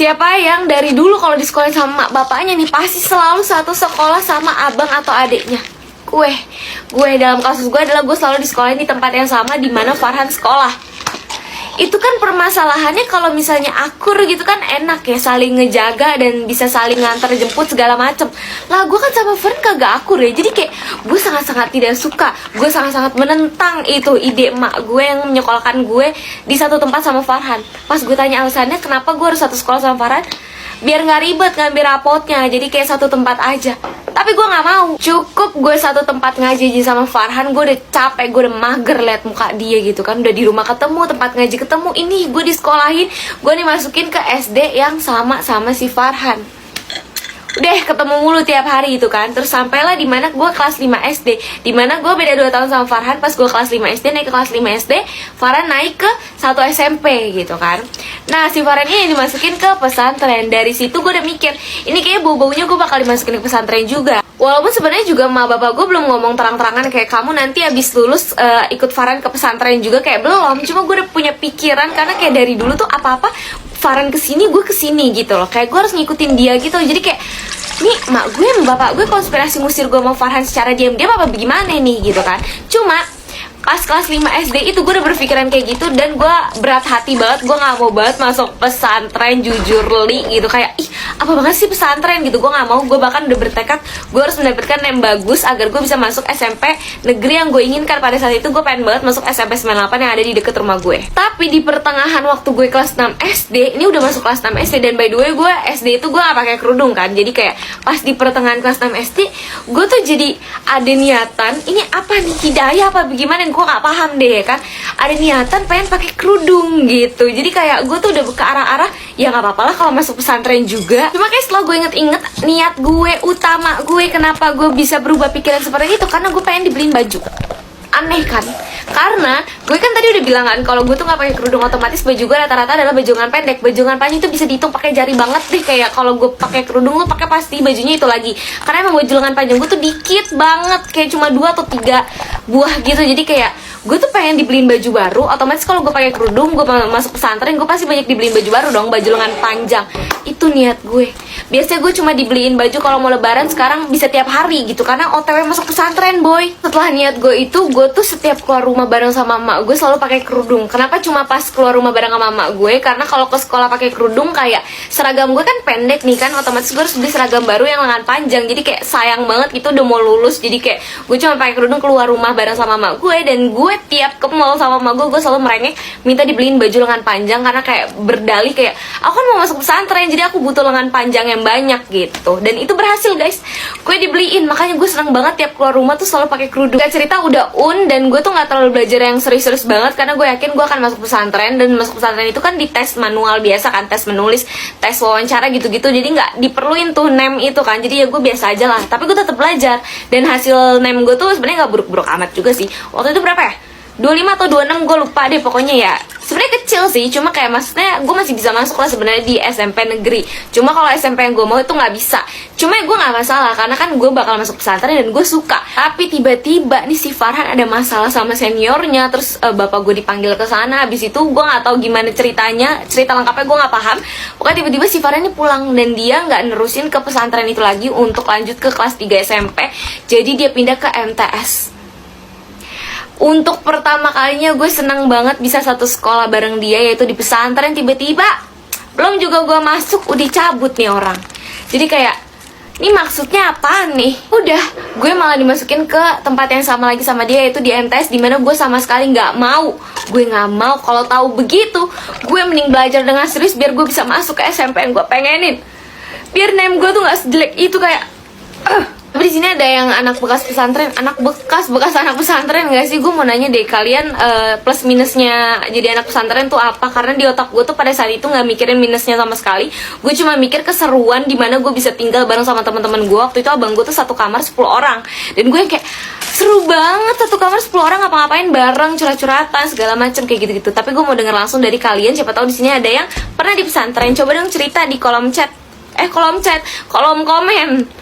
Siapa yang dari dulu kalau di sekolah sama mak bapaknya nih pasti selalu satu sekolah sama abang atau adiknya? Gue dalam kasus gue adalah gue selalu di sekolah di tempat yang sama di mana Farhan sekolah. Itu kan permasalahannya kalau misalnya akur gitu kan enak ya, saling ngejaga dan bisa saling nganter jemput segala macem. Lah gue kan sama Farhan kagak akur ya, jadi kayak gue sangat-sangat tidak suka, gue sangat-sangat menentang itu ide emak gue yang menyekolahkan gue di satu tempat sama Farhan. Pas gue tanya alasannya kenapa gue harus satu sekolah sama Farhan, biar nggak ribet ngambil rapotnya, jadi kayak satu tempat aja. Tapi gue nggak mau, cukup gue satu tempat ngaji aja sama Farhan. Gue udah capek, gue udah mager liat muka dia gitu kan. Udah di rumah ketemu, tempat ngaji ketemu, ini gue disekolahin, gue dimasukin ke SD yang sama si Farhan. Udah ketemu mulu tiap hari itu kan. Terus sampailah dimana gue kelas 5 SD, dimana gue beda 2 tahun sama Farhan. Pas gue kelas 5 SD naik ke kelas 5 SD, Farhan naik ke 1 SMP gitu kan. Nah si Farhan ini dimasukin ke pesantren. Dari situ gue udah mikir, ini kayaknya bau-baunya gue bakal dimasukin ke pesantren juga. Walaupun sebenarnya juga ma bapak gue belum ngomong terang-terangan kayak kamu nanti abis lulus ikut Farhan ke pesantren juga, kayak belum. Cuma gue udah punya pikiran karena kayak dari dulu tuh apa-apa Farhan kesini gue kesini gitu loh, kayak gue harus ngikutin dia gitu. Jadi kayak nih mak gue sama bapak gue konspirasi ngusir gue mau Farhan secara diam-diam apa bagaimana nih gitu kan. Cuma pas kelas 5 SD itu gue udah berpikiran kayak gitu, dan gue berat hati banget, gue gak mau banget masuk pesantren, jujur li gitu. Kayak ih apa banget sih pesantren gitu, gue gak mau. Gue bahkan udah bertekad gue harus mendapatkan yang bagus agar gue bisa masuk SMP negeri yang gue inginkan. Pada saat itu gue pengen banget masuk SMP 98 yang ada di deket rumah gue. Tapi di pertengahan waktu gue kelas 6 SD, ini udah masuk kelas 6 SD, dan by the way gue SD itu gue gak pakai kerudung kan. Jadi kayak pas di pertengahan kelas 6 SD gue tuh jadi ada niatan, ini apa nih, hidayah apa bagaimana, gue gak paham deh kan. Ada niatan pengen pakai kerudung gitu. Jadi kayak gue tuh udah ke arah-arah ya gak apa-apa lah kalau masuk pesantren juga. Cuma kayak setelah gue inget-inget niat gue utama gue kenapa gue bisa berubah pikiran seperti itu, karena gue pengen dibeliin baju. Aneh kan? Karena gue kan tadi udah bilang kan kalau gue tuh gak pakai kerudung, otomatis baju gue rata-rata adalah baju lengan pendek. Baju lengan panjang itu bisa dihitung pakai jari banget deh. Kayak kalau gue pakai kerudung gue pakai pasti bajunya itu lagi. Karena emang baju lengan panjang gue tuh dikit banget, kayak cuma 2 atau 3 buah gitu. Jadi kayak gue tuh pengen dibeliin baju baru. Otomatis kalau gue pakai kerudung, gue masuk pesantren, gue pasti banyak dibeliin baju baru dong, baju lengan panjang. Itu niat gue. Biasanya gue cuma dibeliin baju kalau mau lebaran, sekarang bisa tiap hari gitu karena OTW masuk pesantren boy. Setelah niat gue itu, gue tuh setiap keluar rumah bareng sama emak gue selalu pakai kerudung. Kenapa cuma pas keluar rumah bareng sama emak gue? Karena kalau ke sekolah pakai kerudung kayak seragam gue kan pendek nih kan, otomatis gue harus beli seragam baru yang lengan panjang. Jadi kayak sayang banget gitu, udah mau lulus. Jadi kayak gue cuma pakai kerudung keluar rumah bareng sama emak gue. Dan gue tiap ke mall sama emak gue selalu merengek minta dibeliin baju lengan panjang, karena kayak berdalih kayak aku kan mau masuk pesantren, jadi aku butuh lengan panjang yang banyak gitu. Dan itu berhasil guys, gue dibeliin. Makanya gue seneng banget tiap keluar rumah tuh selalu pakai kerudung. Gak cerita udah dan gue tuh gak terlalu belajar yang serius-serius banget, karena gue yakin gue akan masuk pesantren. Dan masuk pesantren itu kan di tes manual biasa kan, tes menulis, tes wawancara gitu-gitu. Jadi gak diperluin tuh nem itu kan, jadi ya gue biasa aja lah. Tapi gue tetap belajar, dan hasil nem gue tuh sebenarnya gak buruk-buruk amat juga sih. Waktu itu berapa ya? 25 atau 26 gue lupa deh pokoknya ya. Sebenarnya kecil sih, cuma kayak maksudnya gue masih bisa masuk lah sebenarnya di SMP negeri. Cuma kalau SMP yang gue mau itu nggak bisa. Cuma gue nggak masalah karena kan gue bakal masuk pesantren dan gue suka. Tapi tiba-tiba nih si Farhan ada masalah sama seniornya, terus bapak gue dipanggil ke sana. Habis itu gue nggak tahu gimana ceritanya, cerita lengkapnya gue nggak paham. Pokoknya tiba-tiba si Farhan ini pulang dan dia nggak nerusin ke pesantren itu lagi untuk lanjut ke kelas 3 SMP. Jadi dia pindah ke MTS. Untuk pertama kalinya gue seneng banget bisa satu sekolah bareng dia, yaitu di pesantren. Tiba-tiba belum juga gue masuk udah cabut nih orang. Jadi kayak ini maksudnya apa nih? Udah gue malah dimasukin ke tempat yang sama lagi sama dia, yaitu di MTS, dimana gue sama sekali nggak mau. Gue nggak mau. Kalau tahu begitu gue mending belajar dengan serius biar gue bisa masuk ke SMP yang gue pengenin, biar name gue tuh nggak sejelek itu kayak Tapi di sini ada yang anak bekas pesantren, anak bekas anak pesantren nggak sih? Gue mau nanya deh kalian, plus minusnya jadi anak pesantren tuh apa? Karena di otak gue tuh pada saat itu nggak mikirin minusnya sama sekali. Gue cuma mikir keseruan dimana gue bisa tinggal bareng sama teman-teman gue. Waktu itu abang gue tuh satu kamar 10 orang, dan gue kayak seru banget satu kamar 10 orang ngapa-ngapain bareng, curhat-curhatan segala macem kayak gitu-gitu. Tapi gue mau denger langsung dari kalian, siapa tahu di sini ada yang pernah di pesantren. Coba dong cerita di kolom komen.